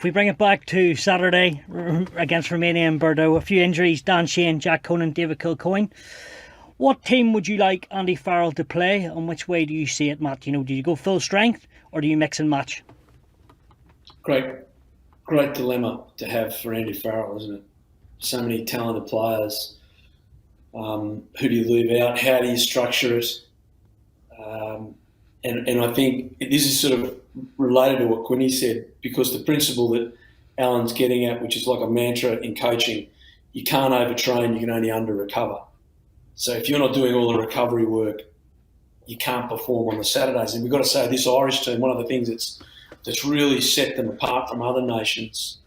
we bring it back to Saturday against Romania and Bordeaux, a few injuries: Dan Sheehan, Jack Conan, David Kilcoyne. What team would you like Andy Farrell to play, and which way do you see it, Matt? Do you go full strength or do you mix and match? Great dilemma to have for Andy Farrell, isn't it? So many talented players. Who do you leave out? How do you structure it? And I think this is sort of related to what Quinny said, because the principle that Alan's getting at, which is like a mantra in coaching, you can't overtrain, you can only under-recover. So if you're not doing all the recovery work, you can't perform on the Saturdays. And we've got to say, this Irish team, one of the things that's really set them apart from other nations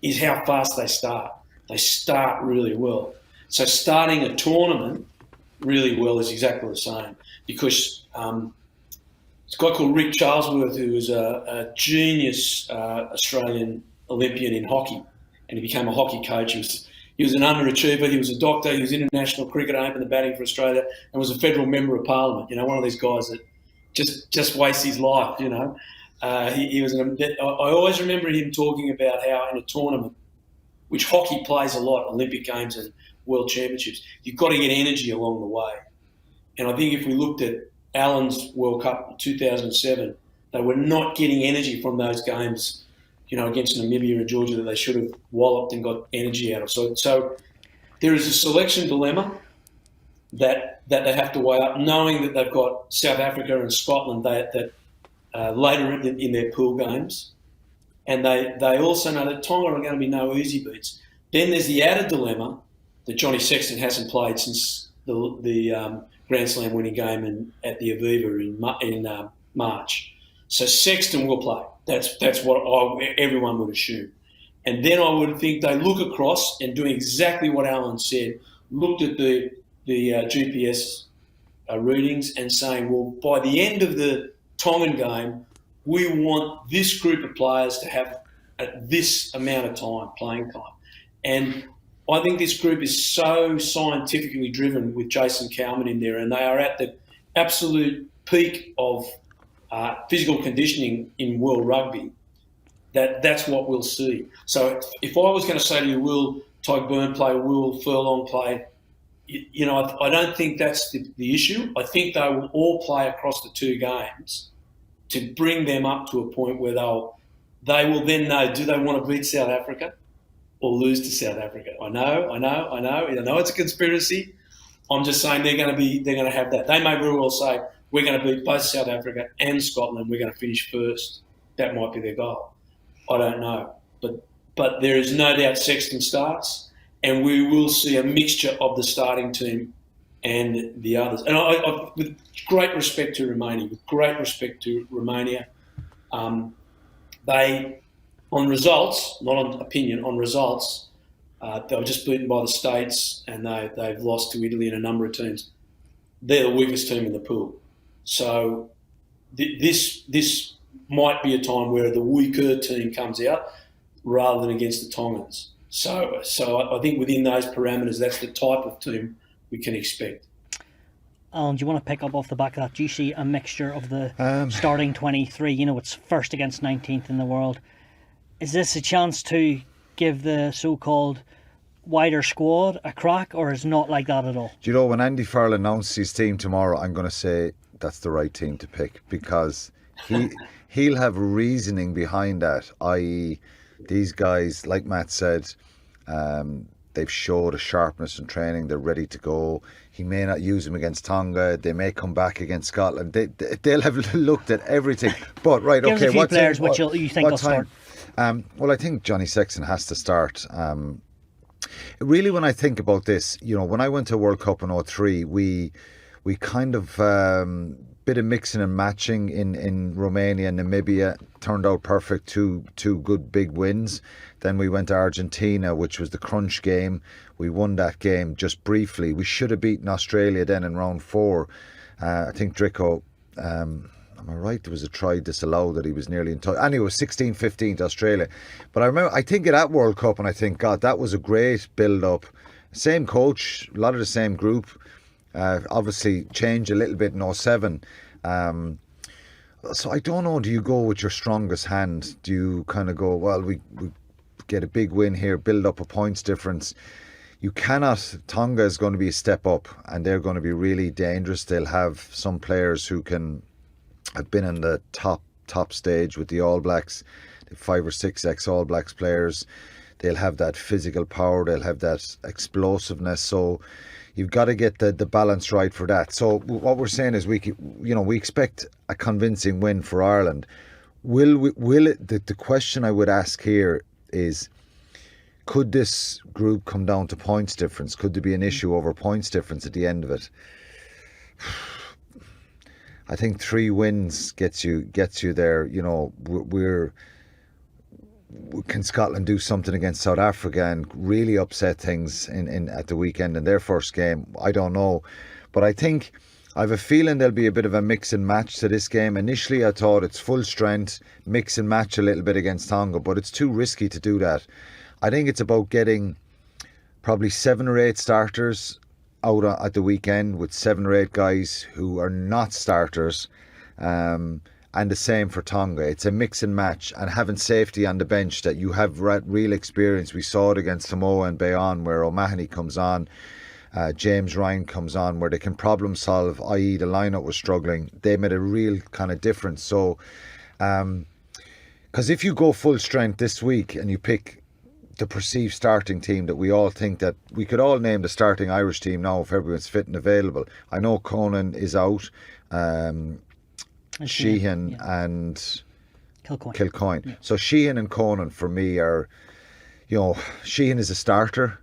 is how fast they start. They start really well. So starting a tournament really well is exactly the same, because it's a guy called Rick Charlesworth, who was a genius Australian Olympian in hockey, and he became a hockey coach. He was an underachiever. He was a doctor. He was international cricket, opened the batting for Australia, and was a federal member of parliament. One of these guys that just wastes his life. He was. I always remember him talking about how in a tournament, which hockey plays a lot, Olympic Games and World Championships, you've got to get energy along the way. And I think if we looked at Alan's World Cup in 2007, they were not getting energy from those games, against Namibia and Georgia, that they should have walloped and got energy out of. So there is a selection dilemma that they have to weigh up, knowing that they've got South Africa and Scotland that later in their pool games. And they also know that Tonga are going to be no easy beats. Then there's the added dilemma that Johnny Sexton hasn't played since the Grand Slam winning game at the Aviva in March. So Sexton will play. That's what everyone would assume. And then I would think they look across and doing exactly what Alan said, looked at the GPS readings and saying, well, by the end of the Tongan game, we want this group of players to have this amount of time, playing time. And I think this group is so scientifically driven with Jason Cowman in there, and they are at the absolute peak of physical conditioning in world rugby, that's what we'll see. So if I was going to say to you, will Tyke Byrne play, will Furlong play, I don't think that's the issue. I think they will all play across the two games to bring them up to a point where they will then know, do they want to beat South Africa or lose to South Africa? I know it's a conspiracy. I'm just saying they're going to have that. They may very well say, we're going to beat both South Africa and Scotland. We're going to finish first. That might be their goal. I don't know. But there is no doubt Sexton starts, and we will see a mixture of the starting team and the others. And I with great respect to Romania, they, on results, not on opinion, on results, they were just beaten by the States, and they've lost to Italy and a number of teams. They're the weakest team in the pool. So this might be a time where the weaker team comes out rather than against the Tongans. So I think within those parameters, that's the type of team we can expect. Alan, do you want to pick up off the back of that? Do you see a mixture of the starting 23? It's first against 19th in the world. Is this a chance to give the so-called wider squad a crack, or is it not like that at all? Do you know, when Andy Farrell announces his team tomorrow, I'm going to say that's the right team to pick, because he'll have reasoning behind that, i.e. these guys, like Matt said, they've showed a sharpness in training, they're ready to go. He may not use them against Tonga, they may come back against Scotland. They'll have looked at everything. But right, give okay, us a few players which you think will start. Well, I think Johnny Sexton has to start. Really, when I think about this, when I went to World Cup in 2003, we kind of bit of mixing and matching in Romania and Namibia. Turned out perfect, two good big wins. Then we went to Argentina, which was the crunch game. We won that game just briefly. We should have beaten Australia then in round 4. I think Drico, am I right? There was a try disallowed that he was nearly in touch. Anyway, it was 16-15 to Australia. But I think of that World Cup and I think, God, that was a great build-up. Same coach, a lot of the same group. Obviously changed a little bit in 2007. So I don't know, do you go with your strongest hand? Do you kind of go, well, we get a big win here, build up a points difference? You cannot. Tonga is going to be a step up, and they're going to be really dangerous. They'll have some players who have been in the top stage with the All Blacks, the 5 or 6 ex-All Blacks players. They'll have that physical power, they'll have that explosiveness. So you've got to get the balance right for that. So what we're saying is we expect a convincing win for Ireland. The question I would ask here is, could this group come down to points difference? Could there be an issue over points difference at the end of it? I think 3 wins gets you there. You know, can Scotland do something against South Africa and really upset things in at the weekend in their first game? I don't know, but I think I have a feeling there'll be a bit of a mix and match to this game. Initially, I thought it's full strength, mix and match a little bit against Tonga, but it's too risky to do that. I think it's about getting probably 7 or 8 starters out at the weekend with 7 or 8 guys who are not starters, and the same for Tonga. It's a mix and match, and having safety on the bench that you have real experience. We saw it against Samoa and Bayonne where O'Mahony comes on, James Ryan comes on, where they can problem solve, i.e. the lineup was struggling. They made a real kind of difference. So because if you go full strength this week and you pick the perceived starting team that we all think, that we could all name the starting Irish team now if everyone's fit and available. I know Conan is out, Sheehan and Kilcoyne. Yeah. So Sheehan and Conan for me are, Sheehan is a starter.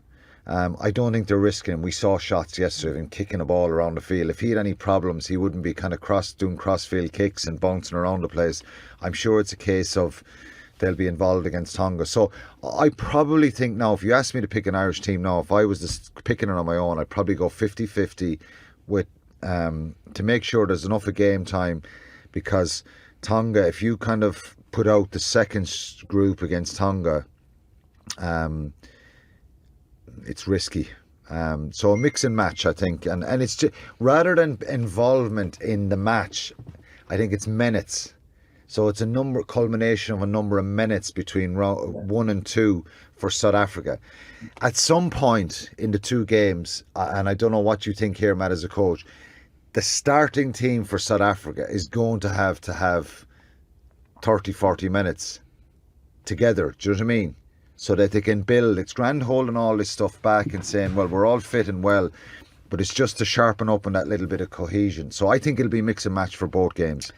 I don't think they're risking him. We saw shots yesterday of him kicking a ball around the field. If he had any problems, he wouldn't be kind of doing cross-field kicks and bouncing around the place. I'm sure it's a case of they'll be involved against Tonga. So I probably think now, if you ask me to pick an Irish team now, if I was just picking it on my own, I'd probably go 50-50 with to make sure there's enough of game time, because Tonga, if you kind of put out the second group against Tonga, it's risky. So a mix and match, I think, and it's just, rather than involvement in the match, I think it's minutes. So it's a culmination of a number of minutes between round 1 and 2 for South Africa. At some point in the 2 games, and I don't know what you think here, Matt, as a coach, the starting team for South Africa is going to have 30, 40 minutes together. Do you know what I mean? So that they can build. It's grand holding all this stuff back and saying, well, we're all fit and well, but it's just to sharpen up on that little bit of cohesion. So I think it'll be mix and match for both games.